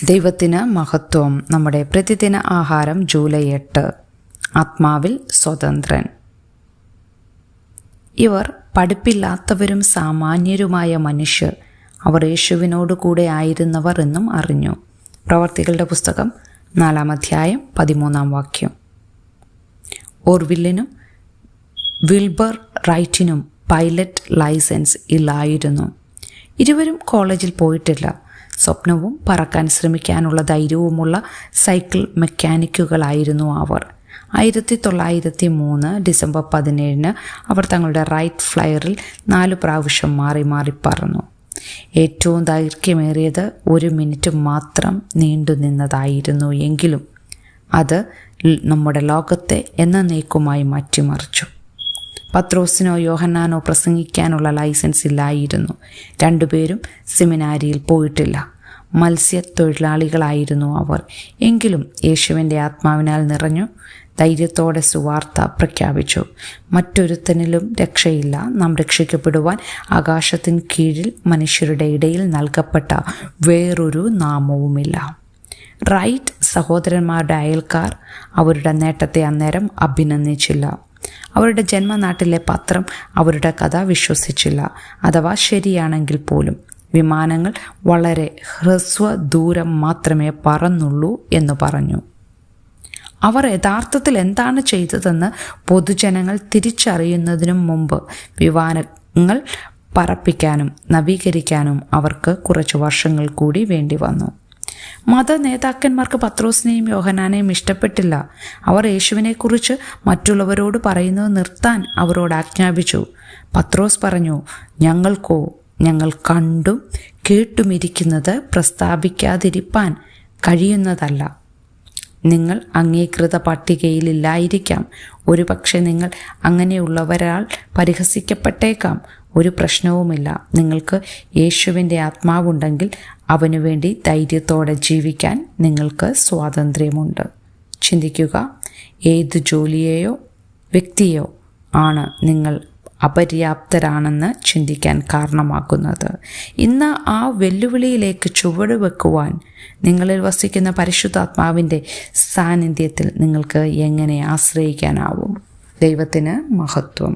ദൈവത്തിന് മഹത്വം. നമ്മുടെ പ്രതിദിന ആഹാരം ജൂലൈ 8. ആത്മാവിൽ സ്വതന്ത്രൻ. ഇവർ പഠിപ്പില്ലാത്തവരും സാമാന്യരുമായ മനുഷ്യർ. അവർ യേശുവിനോട് കൂടെ ആയിരുന്നവർ എന്നും അറിഞ്ഞു. പ്രവർത്തികളുടെ പുസ്തകം 4 അധ്യായം 13 ഓർവില്ലിനും വിൽബർ റൈറ്റിനും പൈലറ്റ് ലൈസൻസ് ഇല്ലായിരുന്നു. ഇരുവരും കോളേജിൽ പോയിട്ടില്ല. സ്വപ്നവും പറക്കാൻ ശ്രമിക്കാനുള്ള ധൈര്യവുമുള്ള സൈക്കിൾ മെക്കാനിക്കുകളായിരുന്നു അവർ. 1903 ഡിസംബർ 17 അവർ തങ്ങളുടെ റൈറ്റ് ഫ്ലയറിൽ 4 പ്രാവശ്യം മാറി മാറി പറന്നു. ഏറ്റവും ദൈർഘ്യമേറിയത് 1 മിനിറ്റ് മാത്രം നീണ്ടു നിന്നതായിരുന്നു. എങ്കിലും അത് നമ്മുടെ ലോകത്തെ എന്നേക്കുമായി മാറ്റിമറിച്ചു. പത്രോസിനോ യോഹന്നാനോ പ്രസംഗിക്കാനുള്ള ലൈസൻസ് ഇല്ലായിരുന്നു. രണ്ടുപേരും സെമിനാരിയിൽ പോയിട്ടില്ല. മത്സ്യത്തൊഴിലാളികളായിരുന്നു അവർ. എങ്കിലും യേശുവിൻ്റെ ആത്മാവിനാൽ നിറഞ്ഞു ധൈര്യത്തോടെ സുവാർത്ത പ്രഖ്യാപിച്ചു. മറ്റൊരുത്തനിലും രക്ഷയില്ല. നാം രക്ഷിക്കപ്പെടുവാൻ ആകാശത്തിന് കീഴിൽ മനുഷ്യരുടെ ഇടയിൽ നൽകപ്പെട്ട വേറൊരു നാമവുമില്ല. റൈറ്റ് സഹോദരന്മാരുടെ അയൽക്കാർ അവരുടെ നേട്ടത്തെ അന്നേരം അഭിനന്ദിച്ചില്ല. അവരുടെ ജന്മനാട്ടിലെ പത്രം അവരുടെ കഥ വിശ്വസിച്ചില്ല. അഥവാ ശരിയാണെങ്കിൽ പോലും വിമാനങ്ങൾ വളരെ ഹ്രസ്വ ദൂരം മാത്രമേ പറന്നുള്ളൂ എന്ന് പറഞ്ഞു. അവർ യഥാർത്ഥത്തിൽ എന്താണ് ചെയ്തതെന്ന് പൊതുജനങ്ങൾ തിരിച്ചറിയുന്നതിനും മുമ്പ് വിമാനങ്ങൾ പറപ്പിക്കാനും നവീകരിക്കാനും അവർക്ക് കുറച്ച് വർഷങ്ങൾ കൂടി വേണ്ടി വന്നു. മത നേതാക്കന്മാർക്ക് പത്രോസിനെയും യോഹന്നാനെയും ഇഷ്ടപ്പെട്ടില്ല. അവർ യേശുവിനെക്കുറിച്ച് മറ്റുള്ളവരോട് പറയുന്നത് നിർത്താൻ അവരോട് ആജ്ഞാപിച്ചു. പത്രോസ് പറഞ്ഞു, ഞങ്ങൾ കണ്ടും കേട്ടുമിരിക്കുന്നത് പ്രസ്താവിക്കാതിരിപ്പാൻ കഴിയുന്നതല്ല. നിങ്ങൾ അംഗീകൃത പട്ടികയിലില്ലായിരിക്കാം. ഒരുപക്ഷെ നിങ്ങൾ അങ്ങനെയുള്ളവരാൽ പരിഹസിക്കപ്പെട്ടേക്കാം. ഒരു പ്രശ്നവുമില്ല. നിങ്ങൾക്ക് യേശുവിൻ്റെ ആത്മാവുണ്ടെങ്കിൽ അവനു വേണ്ടി ധൈര്യത്തോടെ ജീവിക്കാൻ നിങ്ങൾക്ക് സ്വാതന്ത്ര്യമുണ്ട്. ചിന്തിക്കുക, ഏത് ജോലിയെയോ വ്യക്തിയോ ആണ് നിങ്ങൾ അപര്യാപ്തരാണെന്ന് ചിന്തിക്കാൻ കാരണമാക്കുന്നത്? ഇന്ന് ആ വെല്ലുവിളിയിലേക്ക് ചുവട് വെക്കുവാൻ നിങ്ങളിൽ വസിക്കുന്ന പരിശുദ്ധാത്മാവിൻ്റെ സാന്നിധ്യത്തിൽ നിങ്ങൾക്ക് എങ്ങനെ ആശ്രയിക്കാനാവും? ദൈവത്തിന് മഹത്വം.